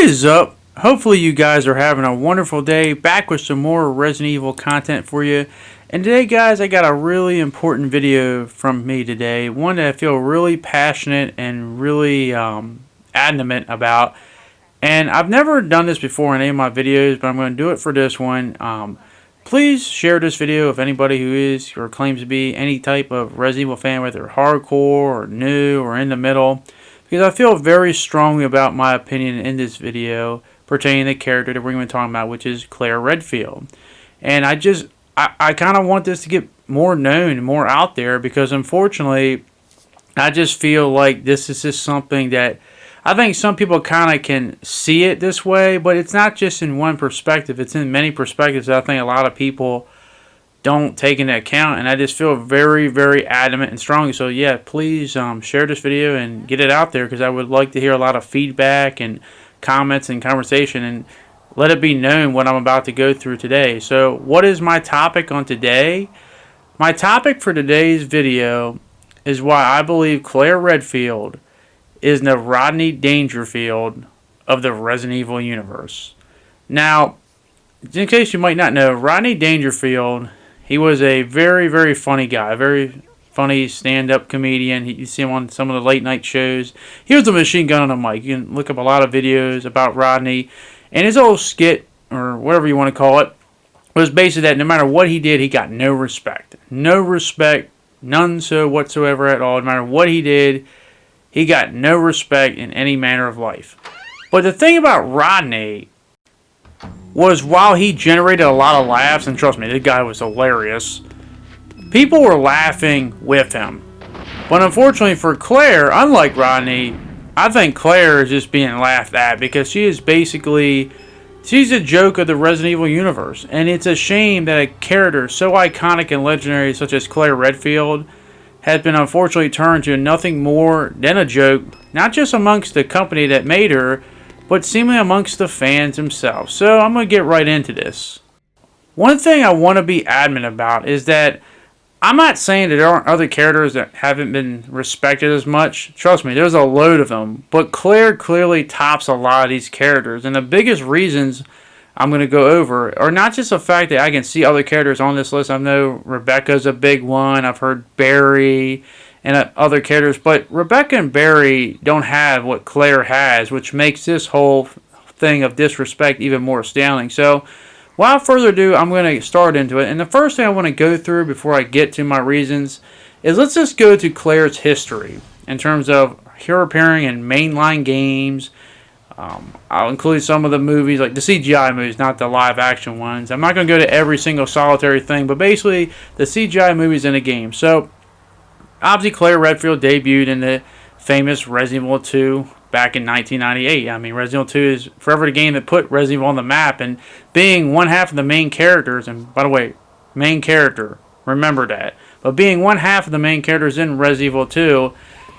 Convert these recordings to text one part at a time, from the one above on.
is up? Hopefully you guys are having a wonderful day. Back with some more Resident Evil content for you. And today, guys, I got a really important video from me today. One that I feel really passionate and really adamant about. And I've never done this before in any of my videos, but I'm going to do it for this one. Please share this video if anybody who is or claims to be any type of Resident Evil fan, whether hardcore or new or in the middle. Because I feel very strongly about my opinion in this video pertaining to the character that we're going to be talking about, which is ClaireRedfield. And I kind of want this to get more known, more out there, because unfortunately, I just feel like this is just something that I think some people kind of can see it this way, but it's not just in one perspective. It's in many perspectives that I think a lot of people don't take into account, and I just feel very, very adamant and strong. So yeah, please share this video and get it out there, because I would like to hear a lot of feedback and comments and conversation, and let it be known what I'm about to go through today. So what is my topic on today? My topic for today's video is why I believe ClaireRedfield is the Rodney Dangerfield of the Resident Evil universe. Now, in case you might not know, Rodney Dangerfield, he was a very, very funny guy, a very funny stand-up comedian. You see him on some of the late-night shows. He was a machine gun on a mic. You can look up a lot of videos about Rodney. And his old skit, or whatever you want to call it, was basically that no matter what he did, he got no respect. No respect, none so whatsoever at all. No matter what he did, he got no respect in any manner of life. But the thing about Rodney was, while he generated a lot of laughs, and trust me, this guy was hilarious, people were laughing with him. But unfortunately for Claire, unlike Rodney, I think Claire is just being laughed at, because she is basically, she's a joke of the Resident Evil universe. And it's a shame that a character so iconic and legendary such as ClaireRedfield has been unfortunately turned to nothing more than a joke, not just amongst the company that made her, but seemingly amongst the fans themselves. So I'm going to get right into this. One thing I want to be adamant about is that I'm not saying that there aren't other characters that haven't been respected as much. Trust me, there's a load of them. But Claire clearly tops a lot of these characters. And the biggest reasons I'm going to go over are not just the fact that I can see other characters on this list. I know Rebecca's a big one. I've heard Barry and other characters. But Rebecca and Barry don't have what Claire has, which makes this whole thing of disrespect even more astounding. So, without further ado, I'm going to start into it. And the first thing I want to go through before I get to my reasons is, let's just go to Claire's history in terms of her appearing in mainline games. I'll include some of the movies, like the CGI movies, not the live action ones. I'm not going to go to every single solitary thing, but basically the CGI movies in the game. So, obviously ClaireRedfield debuted in the famous Resident Evil 2 back in 1998. I mean, Resident Evil 2 is forever the game that put Resident Evil on the map, and being one half of the main characters, and by the way, main character, remember that, but being one half of the main characters in Resident Evil 2,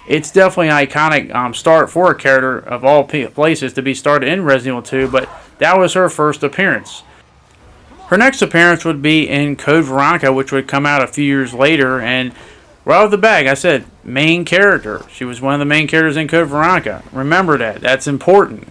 it's definitely an iconic start for a character of all places to be started in Resident Evil 2, but that was her first appearance. Her next appearance would be in Code Veronica, which would come out a few years later, and right off the bat, I said, main character. She was one of the main characters in Code Veronica. Remember that. That's important.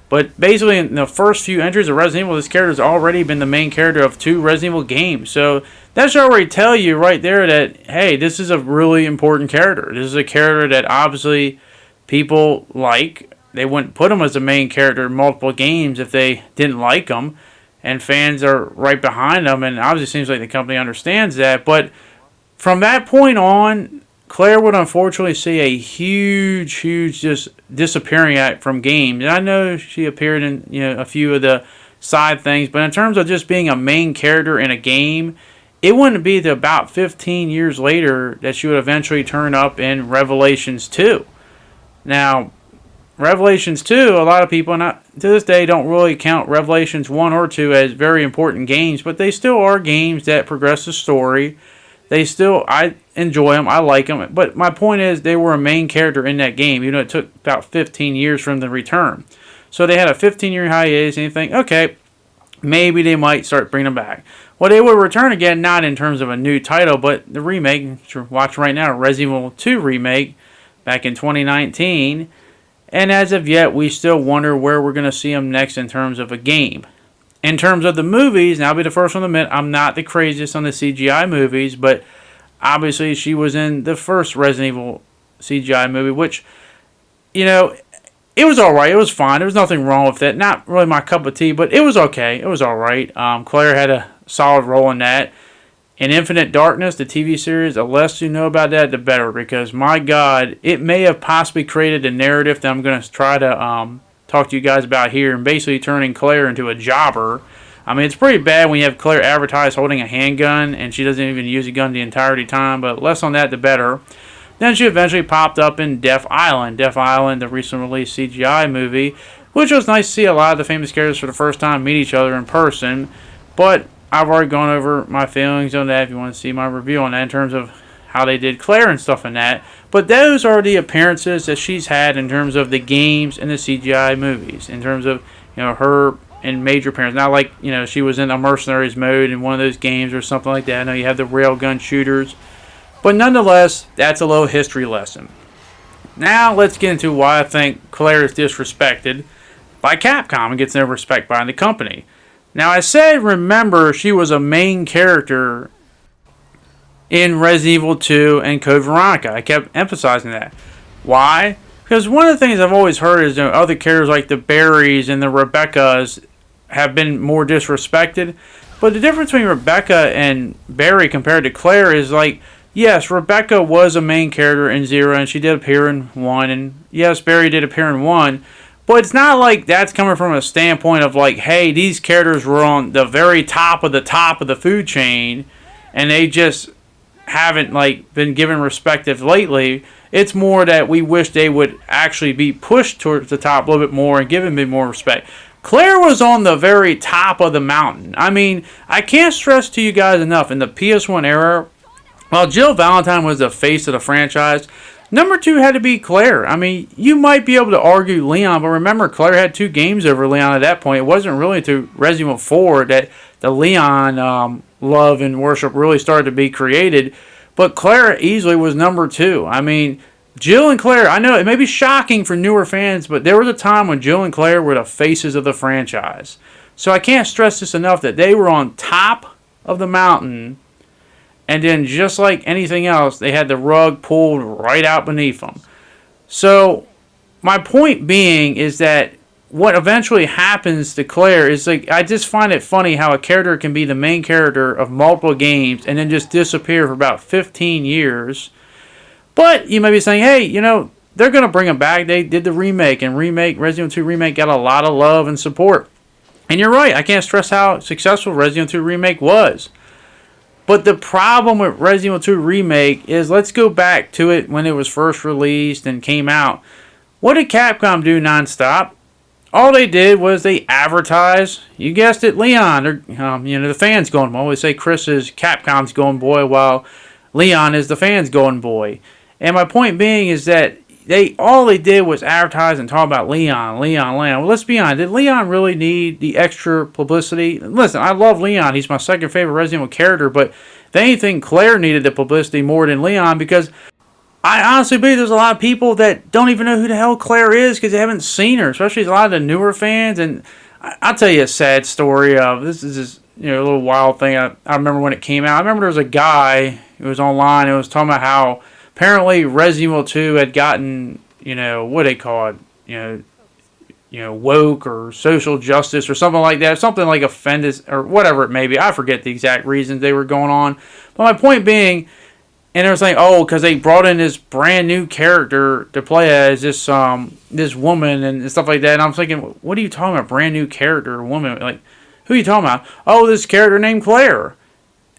But basically, in the first few entries of Resident Evil, this character has already been the main character of 2 Resident Evil games. So that should already tell you right there that, hey, this is a really important character. This is a character that obviously people like. They wouldn't put him as a main character in multiple games if they didn't like him. And fans are right behind him. And obviously it seems like the company understands that. But from that point on, Claire would unfortunately see a huge just disappearing from games. And I know she appeared in a few of the side things, but in terms of just being a main character in a game, it wouldn't be till about 15 years later that she would eventually turn up in Revelations 2. Now, Revelations 2, a lot of people to this day don't really count Revelations 1 or 2 as very important games, but they still are games that progress the story. I enjoy them, I like them, but my point is they were a main character in that game, even though it took about 15 years for them to return. So they had a 15-year hiatus, and you think, okay, maybe they might start bringing them back. Well, they will return again, not in terms of a new title, but the remake, which you're watching right now, Resident Evil 2 remake, back in 2019, And as of yet, we still wonder where we're going to see him next in terms of a game. In terms of the movies, and I'll be the first one to admit, I'm not the craziest on the CGI movies, but obviously she was in the first Resident Evil CGI movie, which, you know, it was alright. It was fine. There was nothing wrong with it. Not really my cup of tea, but it was okay. It was alright. Claire had a solid role in that. In Infinite Darkness, the TV series, the less you know about that, the better, because, my God, it may have possibly created a narrative that I'm going to try to talk to you guys about here, and basically turning Claire into a jobber. I mean, it's pretty bad when you have Claire advertised holding a handgun, and she doesn't even use a gun the entirety time, but less on that, the better. Then she eventually popped up in Death Island. Death Island, the recently released CGI movie, which was nice to see a lot of the famous characters for the first time meet each other in person, but I've already gone over my feelings on that if you want to see my review on that in terms of how they did Claire and stuff in that. But those are the appearances that she's had in terms of the games and the CGI movies. In terms of, you know, her in major appearances. Not like, you know, she was in a mercenaries mode in one of those games or something like that. I know you have the railgun shooters. But nonetheless, that's a little history lesson. Now let's get into why I think Claire is disrespected by Capcom and gets no respect by the company. Now, I said, remember, she was a main character in Resident Evil 2 and Code Veronica. I kept emphasizing that. Why? Because one of the things I've always heard is, you know, other characters like the Barrys and the Rebeccas have been more disrespected. But the difference between Rebecca and Barry compared to Claire is, like, yes, Rebecca was a main character in 0, and she did appear in 1, and yes, Barry did appear in 1. But it's not like that's coming from a standpoint of like, hey, these characters were on the very top of the food chain, and they just haven't like been given respect lately. It's more that we wish they would actually be pushed towards the top a little bit more and given a bit more respect. Claire was on the very top of the mountain. I mean, I can't stress to you guys enough, in the PS1 era, while JillValentine was the face of the franchise, number 2 had to be Claire. I mean, you might be able to argue Leon, but remember, Claire had 2 games over Leon at that point. It wasn't really until Resident Evil 4 that the Leon love and worship really started to be created. But Claire easily was number 2. I mean, Jill and Claire, I know it may be shocking for newer fans, but there was a time when Jill and Claire were the faces of the franchise. So I can't stress this enough that they were on top of the mountain. And then, just like anything else, they had the rug pulled right out beneath them. So, my point being is that what eventually happens to Claire is, like, I just find it funny how a character can be the main character of multiple games and then just disappear for about 15 years. But you may be saying, hey, you know, they're going to bring them back. They did the remake, and Resident Evil 2 Remake got a lot of love and support. And you're right, I can't stress how successful Resident Evil 2 Remake was. But the problem with Resident Evil 2 Remake is, let's go back to it when it was first released and came out. What did Capcom do nonstop? All they did was they advertised, you guessed it, Leon. You know, the fans going. I always say Chris is Capcom's going boy, while Leon is the fans going boy. And my point being is that all they did was advertise and talk about Leon. Well, let's be honest. Did Leon really need the extra publicity? Listen, I love Leon. He's my second favorite Resident Evil character. But if anything, Claire needed the publicity more than Leon, because I honestly believe there's a lot of people that don't even know who the hell Claire is because they haven't seen her, especially a lot of the newer fans. And I'll tell you a sad story. This is just, you know, a little wild thing. I remember when it came out. I remember there was a guy who was online and was talking about how apparently Resident Evil 2 had gotten, you know, what they call it, you know, woke or social justice or something like that, something like offended or whatever it may be. I forget the exact reasons they were going on. But my point being, and they were saying, oh, because they brought in this brand new character to play as this woman and stuff like that. And I'm thinking, what are you talking about, brand new character or woman? Like, who are you talking about? Oh, this character named Claire.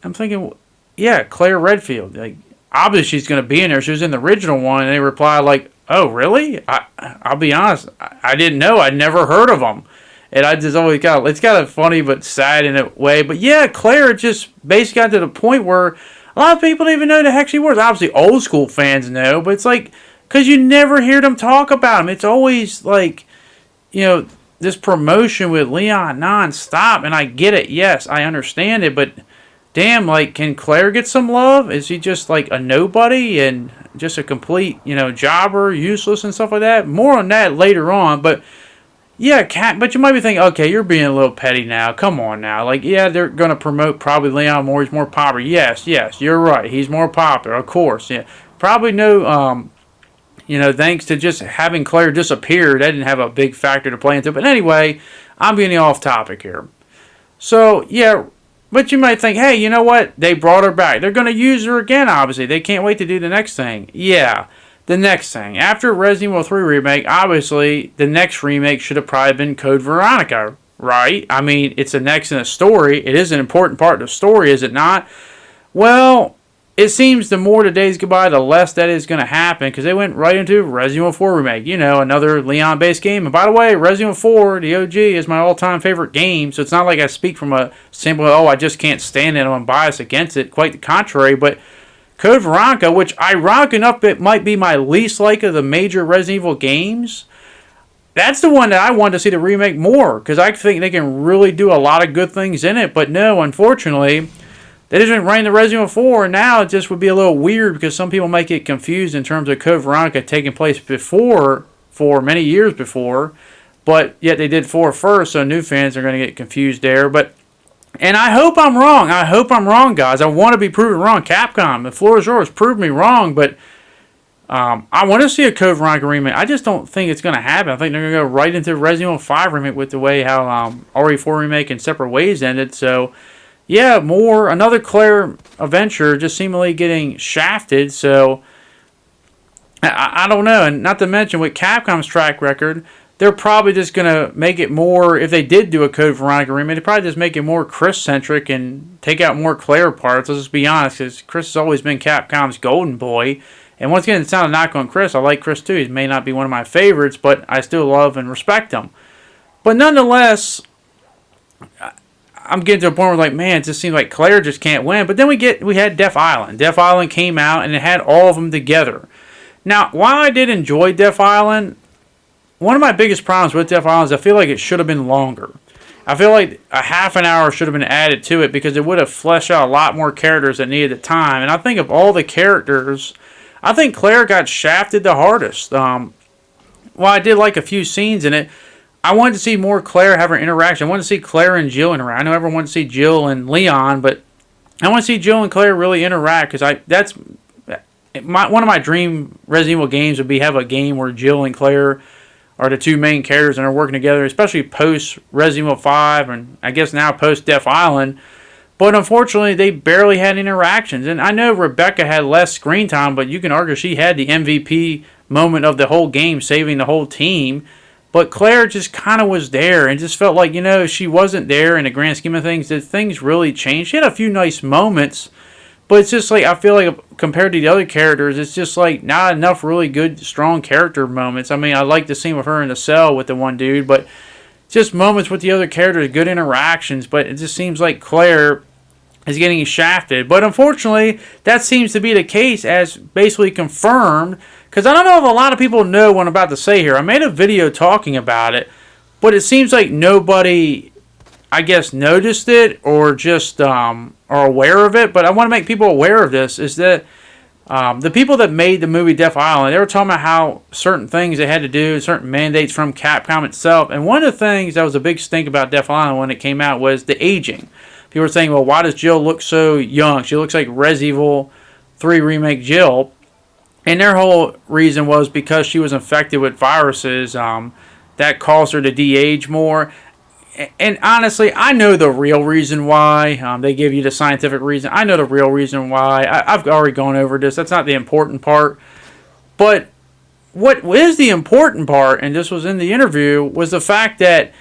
I'm thinking, yeah, ClaireRedfield. Like, obviously she's going to be in there. She was in the original one, and they replied like, oh, really? I'll be honest, I didn't know. I'd never heard of them. And I just always it's kind of funny but sad in a way. But yeah, Claire just basically got to the point where a lot of people don't even know who the heck she was. Obviously, old school fans know, but it's like, because you never hear them talk about them. It's always like, you know, this promotion with Leon nonstop. And I get it. Yes, I understand it. But damn, like, can Claire get some love? Is he just like a nobody and just a complete, jobber, useless and stuff like that? More on that later on, but yeah, but you might be thinking, okay, you're being a little petty now. Come on now. Like, yeah, they're going to promote probably Leon more. He's more popular. Yes, you're right. He's more popular, of course. Yeah, probably no, thanks to just having Claire disappear, that didn't have a big factor to play into. But anyway, I'm getting off topic here. So, yeah, but you might think, hey, you know what? They brought her back. They're going to use her again, obviously. They can't wait to do the next thing. Yeah. The next thing, after Resident Evil 3 remake, obviously, the next remake should have probably been Code Veronica, right? I mean, it's the next in the story. It is an important part of the story, is it not? Well, it seems the more the days go by, the less that is going to happen, because they went right into Resident Evil 4 remake. Another Leon-based game. And by the way, Resident Evil 4, the OG, is my all-time favorite game, so it's not like I speak from a simple, I just can't stand it, I'm biased against it. Quite the contrary, but Code Veronica, which ironic enough, it might be my least like of the major Resident Evil games. That's the one that I wanted to see the remake more, because I think they can really do a lot of good things in it. But no, unfortunately, they just went right into Resident Evil 4, and now it just would be a little weird, because some people might get confused in terms of Code Veronica taking place before, for many years before, but yet they did 4 first, so new fans are going to get confused there. And I hope I'm wrong. I hope I'm wrong, guys. I want to be proven wrong. Capcom, the floor is yours. Prove me wrong, but I want to see a Code Veronica remake. I just don't think it's going to happen. I think they're going to go right into Resident Evil 5 remake with the way how RE4 remake and Separate Ways ended. So, yeah, another Claire adventure just seemingly getting shafted. So, I don't know. And not to mention with Capcom's track record, they're probably just going to make it more, if they did do a Code Veronica remake, they'd probably just make it more Chris-centric and take out more Claire parts. Let's just be honest, because Chris has always been Capcom's golden boy. And once again, it's not a knock on Chris. I like Chris too. He may not be one of my favorites, but I still love and respect him. But nonetheless, I'm getting to a point where like, man, it just seems like Claire just can't win. But then we had Death Island. Death Island came out and it had all of them together. Now, while I did enjoy Death Island, one of my biggest problems with Death Island is I feel like it should have been longer. I feel like a half an hour should have been added to it because it would have fleshed out a lot more characters that needed the time. And I think of all the characters, I think Claire got shafted the hardest. While I did like a few scenes in it, I wanted to see more Claire have her interaction. I wanted to see Claire and Jill interact. I know everyone wanted to see Jill and Leon, but I want to see Jill and Claire really interact because that's one of my dream Resident Evil games would be have a game where Jill and Claire are the two main characters and are working together, especially post Resident Evil 5 and I guess now post Death Island. But unfortunately, they barely had interactions. And I know Rebecca had less screen time, but you can argue she had the MVP moment of the whole game, saving the whole team. But Claire just kind of was there and just felt like, she wasn't there in the grand scheme of things. That things really changed. She had a few nice moments, but it's just like, I feel like compared to the other characters, it's just like not enough really good, strong character moments. I mean, I like the scene with her in the cell with the one dude, but just moments with the other characters, good interactions, but it just seems like Claire is getting shafted. But unfortunately, that seems to be the case as basically confirmed, because I don't know if a lot of people know what I'm about to say here. I made a video talking about it, but it seems like nobody, I guess, noticed it or just are aware of it. But I want to make people aware of this, is that the people that made the movie Death Island, they were talking about how certain things they had to do, certain mandates from Capcom itself. And one of the things that was a big stink about Death Island when it came out was the aging. People were saying, well, why does Jill look so young? She looks like Resident Evil 3 Remake Jill. And their whole reason was because she was infected with viruses that caused her to de-age more. And honestly, I know the real reason why. They give you the scientific reason. I know the real reason why. I've already gone over this. That's not the important part. But what is the important part, and this was in the interview, was the fact that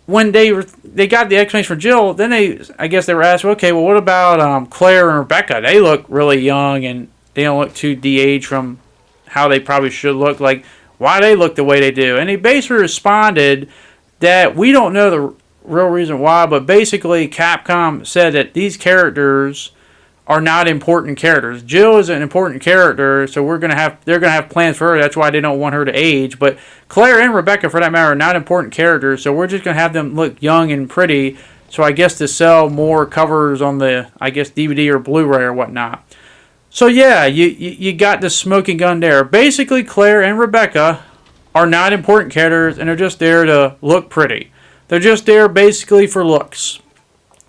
when they got the explanation for Jill, then I guess they were asked, okay, well, what about Claire and Rebecca? They look really young, and they don't look too de-aged from how they probably should look. Like, why they look the way they do? And he basically responded that we don't know the real reason why, but basically Capcom said that these characters are not important characters. Jill is an important character, so they're gonna have plans for her. That's why they don't want her to age. But Claire and Rebecca, for that matter, are not important characters, so we're just gonna have them look young and pretty So I guess to sell more covers on the, I guess, DVD or Blu-ray or whatnot. So yeah, you got the smoking gun there. Basically, Claire and Rebecca are not important characters, and they're just there to look pretty. They're just there basically for looks.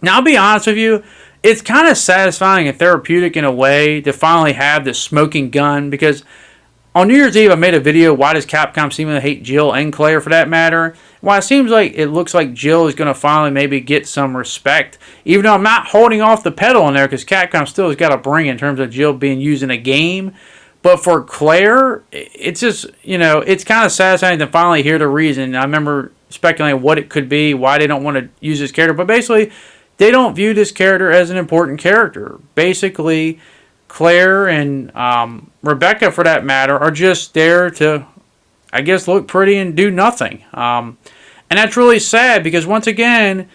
Now, I'll be honest with you, it's kind of satisfying and therapeutic in a way to finally have this smoking gun, because on New Year's Eve I made a video, why does Capcom seem to hate Jill and Claire for that matter? Well, it seems like it looks like Jill is going to finally maybe get some respect, even though I'm not holding off the pedal on there, because Capcom still has got to bring in terms of Jill being used in a game. But for Claire, it's just, you know, it's kind of satisfying to finally hear the reason. I remember speculating what it could be, why they don't want to use this character. But basically, they don't view this character as an important character. Basically, Claire and Rebecca, for that matter, are just there to, I guess, look pretty and do nothing. And that's really sad, because once again,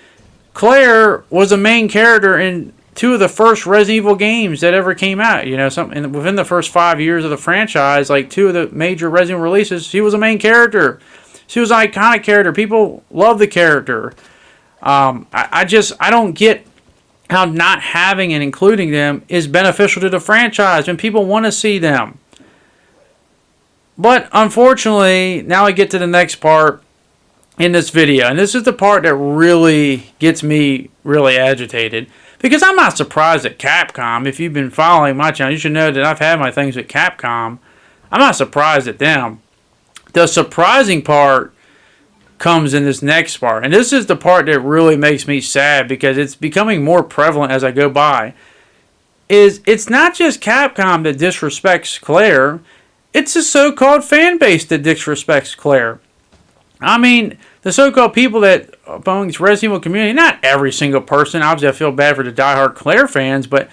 Claire was a main character in two of the first Resident Evil games that ever came out. You know, within the first 5 years of the franchise, like two of the major Resident Evil releases, she was a main character. She was an iconic character. People love the character. I don't get how not having and including them is beneficial to the franchise when people want to see them. But unfortunately, now I get to the next part in this video, and this is the part that really gets me really agitated. Because I'm not surprised at Capcom. If you've been following my channel, you should know that I've had my things with Capcom. I'm not surprised at them. The surprising part comes in this next part. And this is the part that really makes me sad, because it's becoming more prevalent as I go by. It's not just Capcom that disrespects Claire. It's the so-called fan base that disrespects Claire. I mean, the so-called people that amongst Resident Evil community, not every single person. Obviously, I feel bad for the diehard Claire fans, but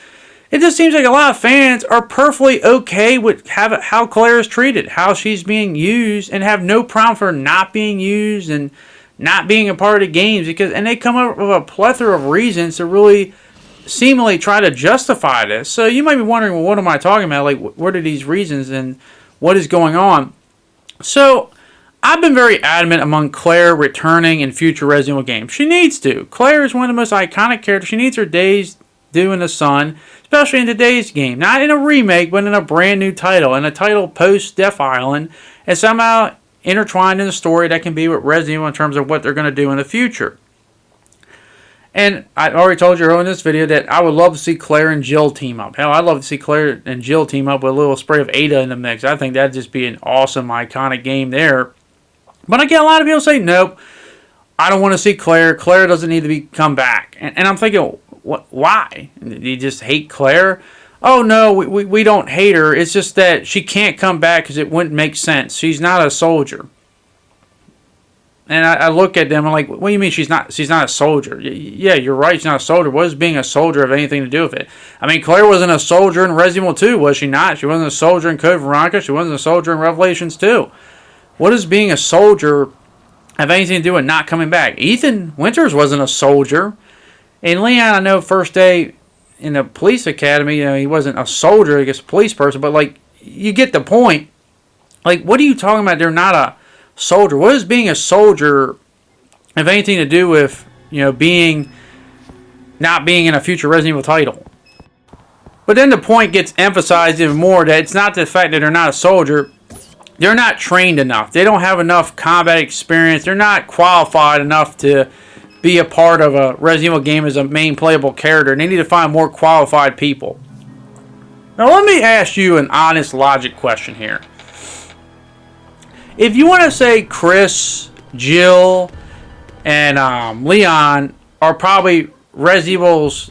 it just seems like a lot of fans are perfectly okay with how Claire is treated, how she's being used, and have no problem for not being used and not being a part of the games. And they come up with a plethora of reasons to really seemingly try to justify this. So you might be wondering, well, what am I talking about? Like, what are these reasons and what is going on? So I've been very adamant among Claire returning in future Resident Evil games. She needs to. Claire is one of the most iconic characters. She needs her days due in the sun, especially in today's game. Not in a remake, but in a brand new title. And a title post-Death Island, and somehow intertwined in a story that can be with Resident Evil in terms of what they're going to do in the future. And I already told you earlier in this video that I would love to see Claire and Jill team up. Hell, I'd love to see Claire and Jill team up with a little spray of Ada in the mix. I think that'd just be an awesome, iconic game there. But I get a lot of people say, nope, I don't want to see Claire. Claire doesn't need to come back. And I'm thinking, why? Do you just hate Claire? Oh, no, we don't hate her. It's just that she can't come back because it wouldn't make sense. She's not a soldier. And I look at them, I'm like, what do you mean she's not a soldier? Yeah, you're right, she's not a soldier. What does being a soldier have anything to do with it? I mean, Claire wasn't a soldier in Resident Evil 2, was she not? She wasn't a soldier in Code Veronica. She wasn't a soldier in Revelations 2. What does being a soldier have anything to do with not coming back? Ethan Winters wasn't a soldier. And Leon, I know first day in the police academy, you know, he wasn't a soldier, I guess a police person, but like, you get the point. Like, what are you talking about? They're not a soldier. What does being a soldier have anything to do with, you know, not being in a future Resident Evil title? But then the point gets emphasized even more that it's not the fact that they're not a soldier. They're not trained enough. They don't have enough combat experience. They're not qualified enough to be a part of a Resident Evil game as a main playable character. They need to find more qualified people. Now let me ask you an honest logic question here. If you want to say Chris, Jill, and Leon are probably Resident Evil's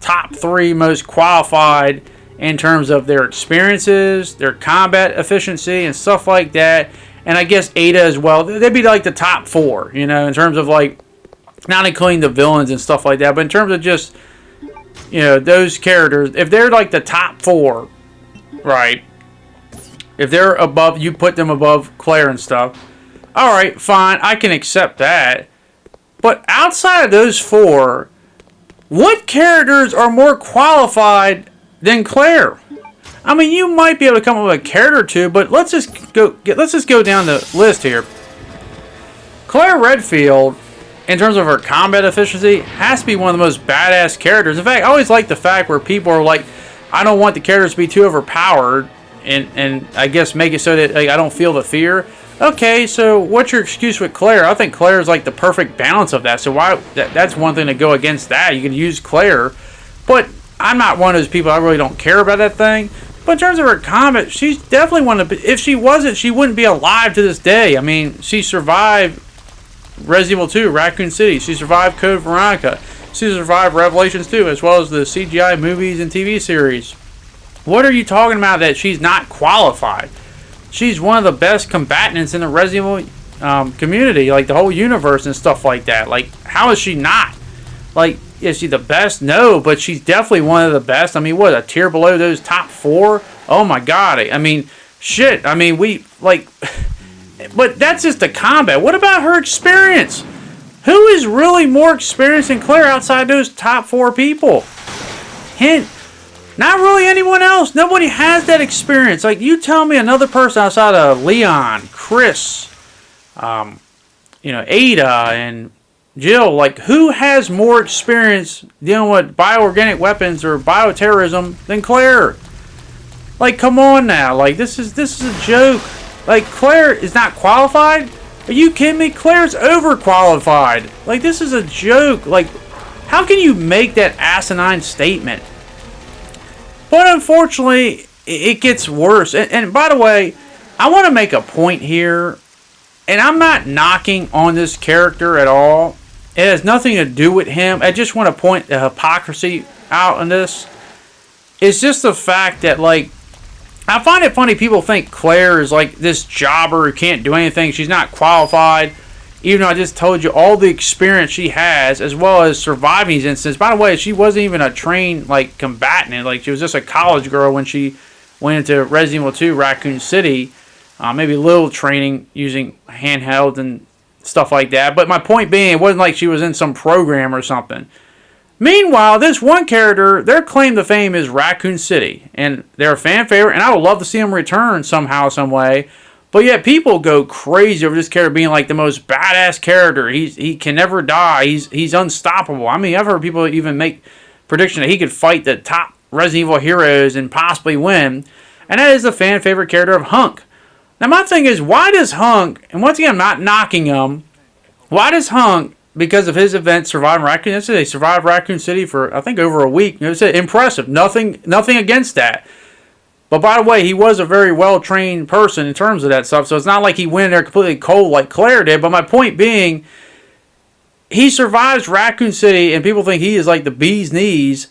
top 3 most qualified in terms of their experiences, their combat efficiency, and stuff like that, and I guess Ada as well, they'd be like the top 4, you know, in terms of like, not including the villains and stuff like that, but in terms of just, you know, those characters, if they're like the top 4, right? If they're above, you put them above Claire and stuff. Alright, fine, I can accept that. But outside of those 4, what characters are more qualified than Claire? I mean, you might be able to come up with a character or two, but let's just go down the list here. ClaireRedfield in terms of her combat efficiency, has to be one of the most badass characters. In fact, I always like the fact where people are like, I don't want the characters to be too overpowered, and I guess make it so that like, I don't feel the fear. Okay, so what's your excuse with Claire? I think Claire is like the perfect balance of that. So why that's one thing to go against that. You can use Claire, but I'm not one of those people. I really don't care about that thing. But in terms of her combat, she's definitely one of the. If she wasn't, she wouldn't be alive to this day. I mean, she survived Resident Evil 2, Raccoon City. She survived Code Veronica. She survived Revelations 2, as well as the CGI movies and TV series. What are you talking about that she's not qualified? She's one of the best combatants in the Resident Evil community, like the whole universe and stuff like that. Like, how is she not? Like, is she the best? No, but she's definitely one of the best. I mean, what, a tier below those top 4? Oh my god. I mean, shit. I mean, we, like, but that's just the combat. What about her experience? Who is really more experienced than Claire outside those top 4 people? Hint. Not really anyone else. Nobody has that experience. Like, you tell me another person outside of Leon, Chris, Ada, and Jill, like, who has more experience dealing with bioorganic weapons or bioterrorism than Claire? Like, come on now. Like, this is a joke. Like, Claire is not qualified? Are you kidding me? Claire's overqualified. Like, this is a joke. Like, how can you make that asinine statement? But unfortunately, it gets worse. And by the way, I want to make a point here. And I'm not knocking on this character at all. It has nothing to do with him. I just want to point the hypocrisy out in this. It's just the fact that, like, I find it funny people think Claire is like this jobber who can't do anything. She's not qualified. Even though I just told you all the experience she has, as well as surviving these incidents. By the way, she wasn't even a trained like combatant. Like, she was just a college girl when she went into Resident Evil 2 Raccoon City. Maybe a little training using handheld and stuff like that. But my point being, it wasn't like she was in some program or something. Meanwhile, this one character, their claim to fame is Raccoon City. And they're a fan favorite, and I would love to see them return somehow, some way. But yet people go crazy over this character being like the most badass character. He can never die. He's unstoppable. I mean, I've heard people even make prediction that he could fight the top Resident Evil heroes and possibly win. And that is the fan favorite character of Hunk. Now my thing is, why does Hunk, and once again I'm not knocking him, why does Hunk, because of his event, survive Raccoon City? They survived Raccoon City for I think over a week. It's impressive. Nothing against that. But by the way, he was a very well-trained person in terms of that stuff. So it's not like he went in there completely cold like Claire did. But my point being, he survives Raccoon City, and people think he is like the bee's knees.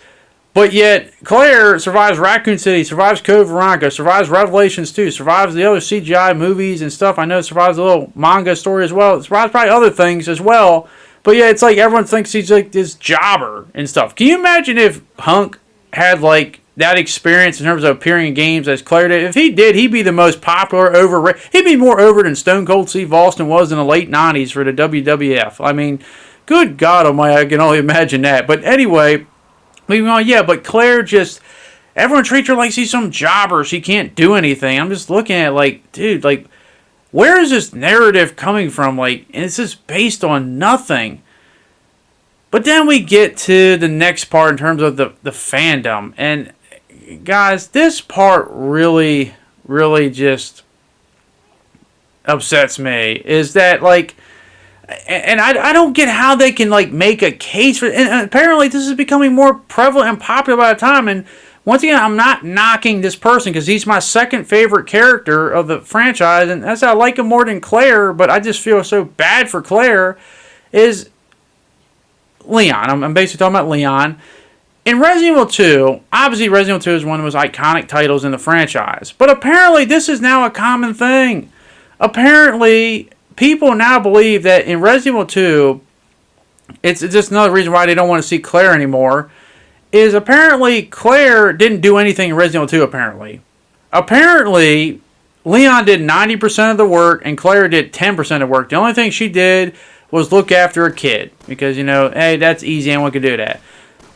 But yet, Claire survives Raccoon City, survives Code Veronica, survives Revelations 2, survives the other CGI movies and stuff. I know it survives a little manga story as well. It survives probably other things as well. But yeah, it's like everyone thinks he's like this jobber and stuff. Can you imagine if Hunk had like that experience in terms of appearing in games as Claire did? If he did, he'd be the most popular, he'd be more over than Stone Cold Steve Austin was in the late 90s for the WWF. I mean, good God almighty, I can only imagine that. But anyway, moving on, yeah, but Claire just, everyone treats her like she's some jobber. She can't do anything. I'm just looking at it like, dude, like, where is this narrative coming from? Like, and it's just based on nothing. But then we get to the next part in terms of the fandom. And guys, this part really, really just upsets me. Is that, like, and I don't get how they can, like, make a case for it. And apparently this is becoming more prevalent and popular by the time. And once again, I'm not knocking this person because he's my second favorite character of the franchise. And that's how I like him more than Claire. But I just feel so bad for Claire. Is Leon. I'm basically talking about Leon. In Resident Evil 2, obviously Resident Evil 2 is one of the most iconic titles in the franchise. But apparently this is now a common thing. Apparently, people now believe that in Resident Evil 2, it's just another reason why they don't want to see Claire anymore, is apparently Claire didn't do anything in Resident Evil 2, apparently. Apparently, Leon did 90% of the work and Claire did 10% of the work. The only thing she did was look after a kid. Because, hey, that's easy, anyone can do that.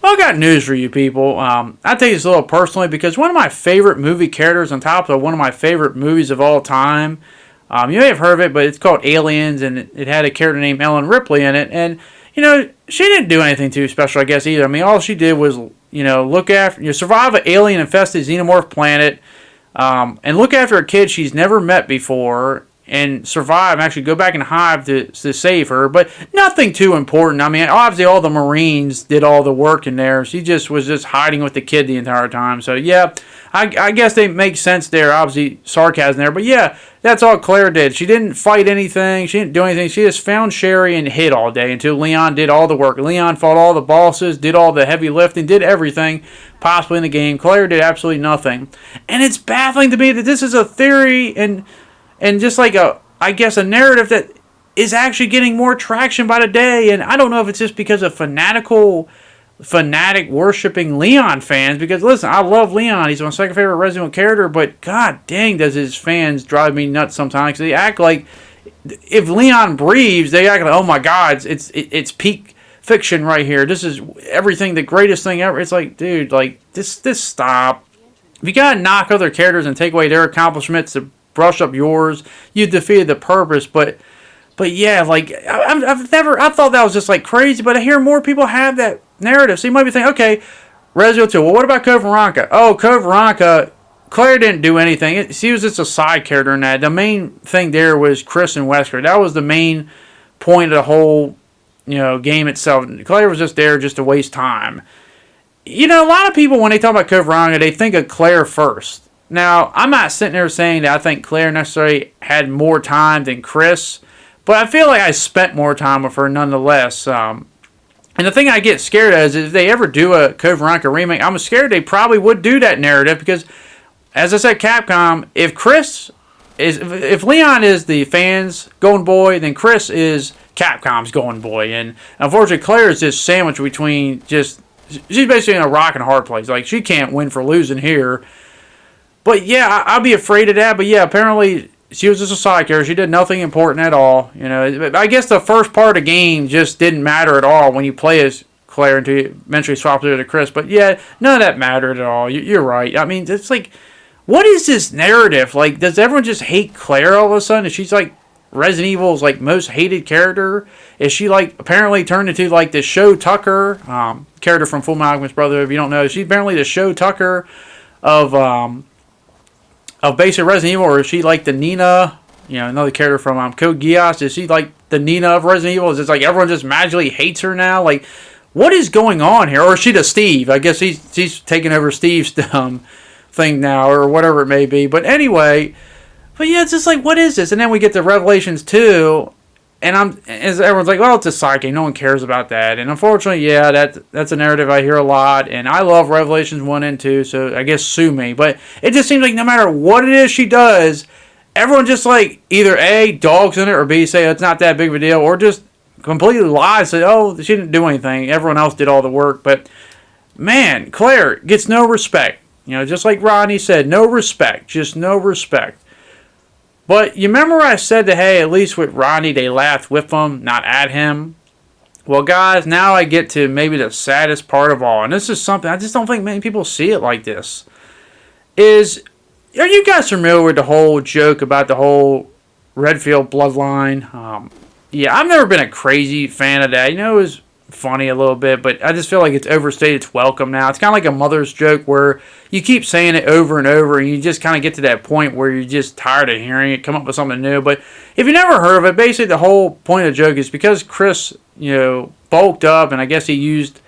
Well, I got news for you people. I take this a little personally because one of my favorite movie characters on top of one of my favorite movies of all time, You may have heard of it, but it's called Aliens, and it had a character named Ellen Ripley in it. And, she didn't do anything too special, I guess, either. I mean, all she did was, look after, survive an alien-infested xenomorph planet, and look after a kid she's never met before, and survive and actually go back and hide to save her. But nothing too important. I mean, obviously all the Marines did all the work in there. She just was just hiding with the kid the entire time. So, yeah, I guess they make sense there. Obviously, sarcasm there. But, yeah, that's all Claire did. She didn't fight anything. She didn't do anything. She just found Sherry and hid all day until Leon did all the work. Leon fought all the bosses, did all the heavy lifting, did everything possibly in the game. Claire did absolutely nothing. And it's baffling to me that this is a theory and just like I guess a narrative that is actually getting more traction by the day. And I don't know if it's just because of fanatic worshipping Leon fans. Because listen, I love Leon. He's my second favorite Resident Evil character. But god dang, does his fans drive me nuts sometimes. Because they act like if Leon breathes, they act like, oh my god, it's peak fiction right here. This is everything, the greatest thing ever. It's like, dude, like this stop. If you gotta knock other characters and take away their accomplishments to brush up yours, you defeated the purpose. But yeah, like I thought that was just like crazy. But I hear more people have that narrative. So you might be thinking, okay, Resident Evil 2. Well, what about CodeVeronica? Oh, CodeVeronica, Claire didn't do anything. She was just a side character in that. The main thing there was Chris and Wesker. That was the main point of the whole game itself. Claire was just there just to waste time. A lot of people, when they talk about CodeVeronica, they think of Claire first. Now, I'm not sitting there saying that I think Claire necessarily had more time than Chris, but I feel like I spent more time with her nonetheless. And the thing I get scared of is if they ever do a CodeVeronica remake, I'm scared they probably would do that narrative because, as I said, Capcom, if Leon is the fans' golden boy, then Chris is Capcom's golden boy. And unfortunately, Claire is just sandwiched between she's basically in a rock and a hard place. Like, she can't win for losing here. But yeah, I'd be afraid of that. But yeah, apparently she was just a side character. She did nothing important at all. I guess the first part of the game just didn't matter at all when you play as Claire until you eventually swap over to Chris. But yeah, none of that mattered at all. You're right. I mean, it's like, what is this narrative? Like, does everyone just hate Claire all of a sudden? Is she's like Resident Evil's like most hated character? Is she like apparently turned into like the Show Tucker character from Full Metal Alchemist Brotherhood? If you don't know, she's apparently the Show Tucker of basic Resident Evil, or is she like the Nina, another character from Code Geass? Is she like the Nina of Resident Evil? Is it like everyone just magically hates her now? Like, what is going on here? Or is she the Steve? I guess she's taking over Steve's thing now, or whatever it may be. But anyway, yeah, it's just like, what is this? And then we get to Revelations 2, and everyone's like, well, it's a side game. No one cares about that. And unfortunately, yeah, that's a narrative I hear a lot. And I love Revelations 1 and 2, so I guess sue me. But it just seems like no matter what it is she does, everyone just like either A, dogs in it, or B, say it's not that big of a deal, or just completely lies, say, oh, she didn't do anything. Everyone else did all the work. But man, Claire gets no respect. Just like Rodney said, no respect. Just no respect. But you remember I said that, hey, at least with Rodney, they laughed with him, not at him? Well, guys, now I get to maybe the saddest part of all. And this is something, I just don't think many people see it like this. Are you guys familiar with the whole joke about the whole Redfield bloodline? Yeah, I've never been a crazy fan of that. It was funny a little bit, but I just feel like it's overstated its welcome now. It's kind of like a mother's joke where you keep saying it over and over, and you just kind of get to that point where you're just tired of hearing it, come up with something new. But if you never heard of it, basically the whole point of the joke is because Chris, bulked up, and I guess he used,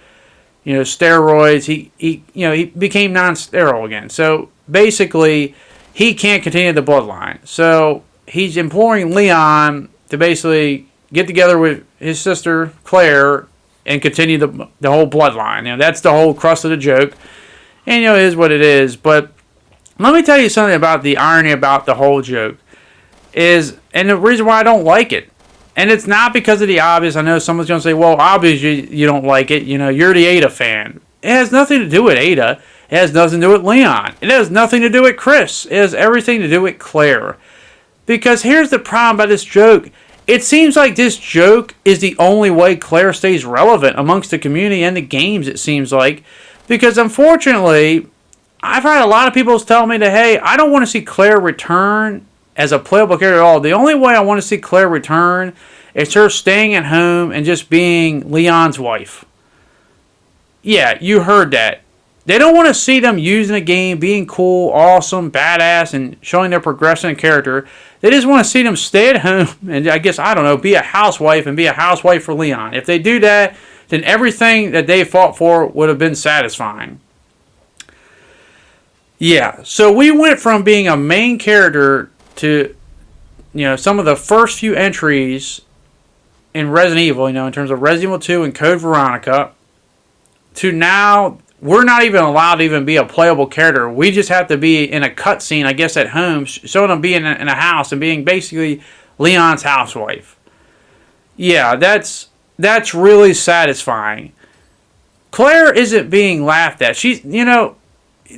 steroids. He became non-sterile again. So basically, he can't continue the bloodline. So he's imploring Leon to basically get together with his sister Claire and continue the whole bloodline. That's the whole crust of the joke. And, it is what it is. But let me tell you something about the irony about the whole joke. And the reason why I don't like it. And it's not because of the obvious. I know someone's going to say, well, obviously you don't like it. You're the Ada fan. It has nothing to do with Ada. It has nothing to do with Leon. It has nothing to do with Chris. It has everything to do with Claire. Because here's the problem about this joke. It seems like this joke is the only way Claire stays relevant amongst the community and the games, it seems like. Because unfortunately, I've had a lot of people tell me that, hey, I don't want to see Claire return as a playable character at all. The only way I want to see Claire return is her staying at home and just being Leon's wife. Yeah, you heard that. They don't want to see them using the game, being cool, awesome, badass, and showing their progression in character. They just want to see them stay at home and, I guess, I don't know, be a housewife and be a housewife for Leon. If they do that, then everything that they fought for would have been satisfying. Yeah, so we went from being a main character to, some of the first few entries in Resident Evil, in terms of Resident Evil 2 and Code Veronica, to now we're not even allowed to even be a playable character. We just have to be in a cutscene, I guess, at home, showing them being in a house and being basically Leon's housewife. Yeah, that's really satisfying. Claire isn't being laughed at. She's, the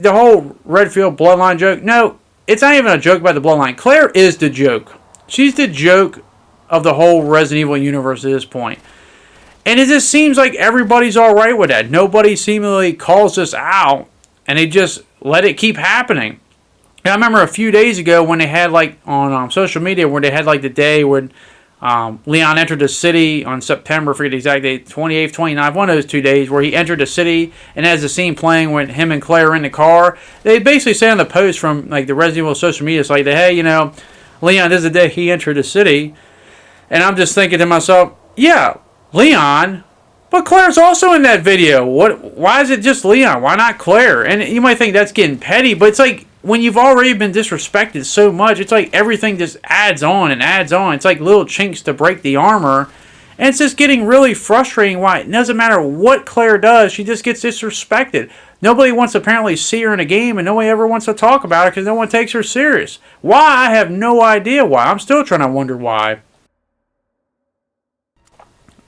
whole Redfield bloodline joke. No, it's not even a joke about the bloodline. Claire is the joke. She's the joke of the whole Resident Evil universe at this point. And it just seems like everybody's alright with that. Nobody seemingly calls us out, and they just let it keep happening. And I remember a few days ago when they had, on social media, where they had, the day when Leon entered the city on September, I forget the exact date, 28th, 29th, one of those 2 days, where he entered the city, and as the scene playing when him and Claire are in the car, they basically say on the post from, the Resident Evil social media site that, hey, Leon, this is the day he entered the city. And I'm just thinking to myself, yeah, Leon, but Claire's also in that video. Why is it just Leon? Why not Claire? And you might think that's getting petty, but it's like when you've already been disrespected so much, it's like everything just adds on and adds on. It's like little chinks to break the armor. And it's just getting really frustrating why it doesn't matter what Claire does, she just gets disrespected. Nobody wants to apparently see her in a game, and nobody ever wants to talk about her because no one takes her serious. Why? I have no idea why. I'm still trying to wonder why.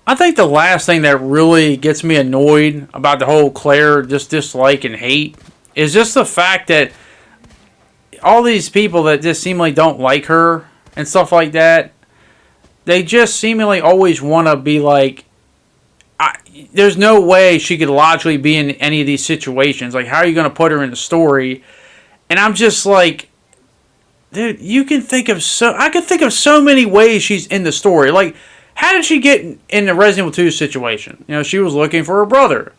I think the last thing that really gets me annoyed about the whole Claire just dislike and hate is just the fact that all these people that just seemingly don't like her and stuff like that, they just seemingly always want to be like, there's no way she could logically be in any of these situations. Like, how are you going to put her in the story? And I'm just like, dude, I can think of so many ways she's in the story. Like, how did she get in the Resident Evil 2 situation? She was looking for her brother.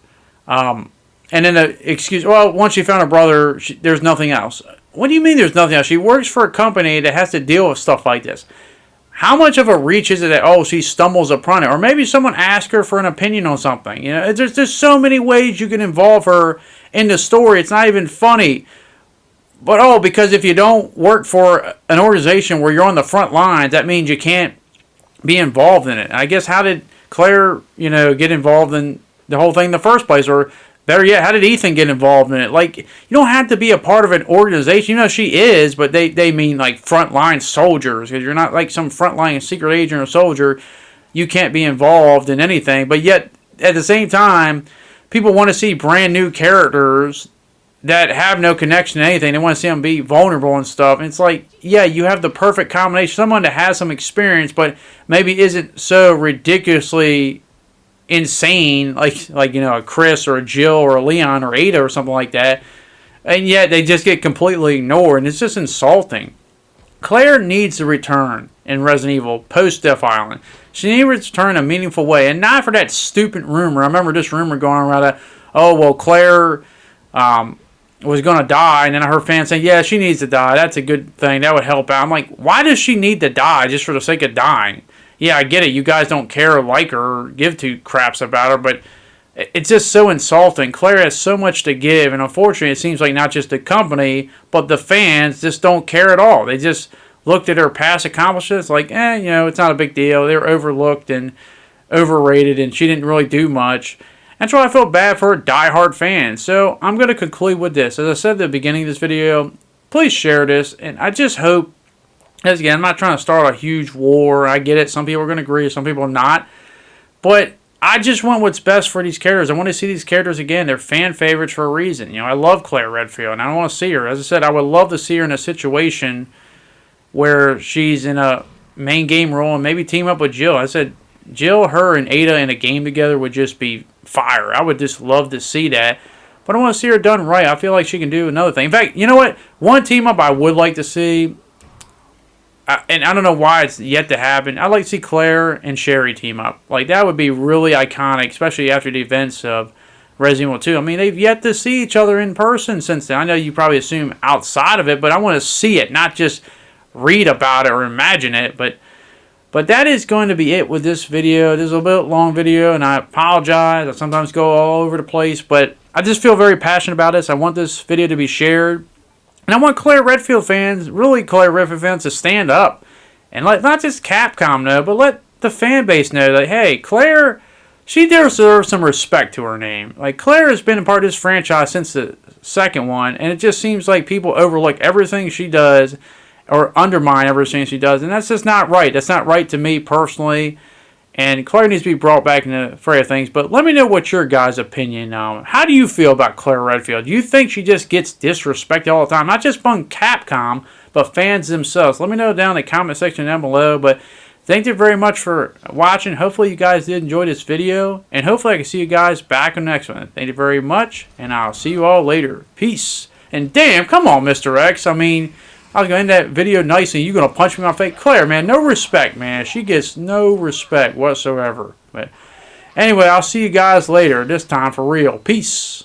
And then once she found her brother, there's nothing else. What do you mean there's nothing else? She works for a company that has to deal with stuff like this. How much of a reach is it that, she stumbles upon it? Or maybe someone asked her for an opinion on something. There's so many ways you can involve her in the story. It's not even funny. But, because if you don't work for an organization where you're on the front lines, that means you can't be involved in it. I guess, how did Claire, get involved in the whole thing in the first place? Or better yet, how did Ethan get involved in it? Like, you don't have to be a part of an organization. She is, but they mean like frontline soldiers. Because you're not like some frontline secret agent or soldier. You can't be involved in anything. But yet, at the same time, people want to see brand new characters that have no connection to anything. They want to see them be vulnerable and stuff. And it's like, yeah, you have the perfect combination. Someone that has some experience, but maybe isn't so ridiculously insane, like a Chris or a Jill or a Leon or Ada or something like that. And yet they just get completely ignored, and it's just insulting. Claire needs to return in Resident Evil post-Death Island. She needs to return in a meaningful way, and not for that stupid rumor. I remember this rumor going around that, Claire was going to die, and then I heard fans saying, yeah, she needs to die. That's a good thing. That would help out. I'm like, why does she need to die just for the sake of dying? Yeah, I get it. You guys don't care or like her or give two craps about her, but it's just so insulting. Claire has so much to give, and unfortunately, it seems like not just the company, but the fans just don't care at all. They just looked at her past accomplishments like, it's not a big deal. They're overlooked and overrated, and she didn't really do much. That's why I feel bad for diehard fans. So I'm going to conclude with this. As I said at the beginning of this video, please share this. And I just hope, as again, I'm not trying to start a huge war. I get it. Some people are going to agree, some people are not. But I just want what's best for these characters. I want to see these characters again. They're fan favorites for a reason. I love ClaireRedfield, and I don't want to see her. As I said, I would love to see her in a situation where she's in a main game role and maybe team up with Jill. I said, Jill, her, and Ada in a game together would just be fire. I would just love to see that. But I want to see her done right. I feel like she can do another thing. In fact, you know what? One team up I would like to see and I don't know why it's yet to happen. I'd like to see Claire and Sherry team up. Like, that would be really iconic, especially after the events of Resident Evil 2. I mean, they've yet to see each other in person since then. I know you probably assume outside of it, but I want to see it, not just read about it or imagine it. But that is going to be it with this video. This is a bit long video, and I apologize. I sometimes go all over the place, but I just feel very passionate about this. I want this video to be shared. And I want ClaireRedfield fans, really ClaireRedfield fans, to stand up. And let not just Capcom know, but let the fan base know that, hey, Claire, she deserves some respect to her name. Like, Claire has been a part of this franchise since the second one, and it just seems like people overlook everything she does or undermine everything she does, and that's just not right. That's not right to me personally. And Claire needs to be brought back in the fray of things. But let me know what your guys' opinion. How do you feel about ClaireRedfield? Do you think she just gets disrespected all the time? Not just from Capcom, but fans themselves. Let me know down in the comment section down below. But thank you very much for watching. Hopefully you guys did enjoy this video. And hopefully I can see you guys back in the next one. Thank you very much. And I'll see you all later. Peace. And damn, come on, Mr. X. I mean, I was going to end that video nicely. You're going to punch me in my face. Claire, man, no respect, man. She gets no respect whatsoever. But anyway, I'll see you guys later. This time for real. Peace.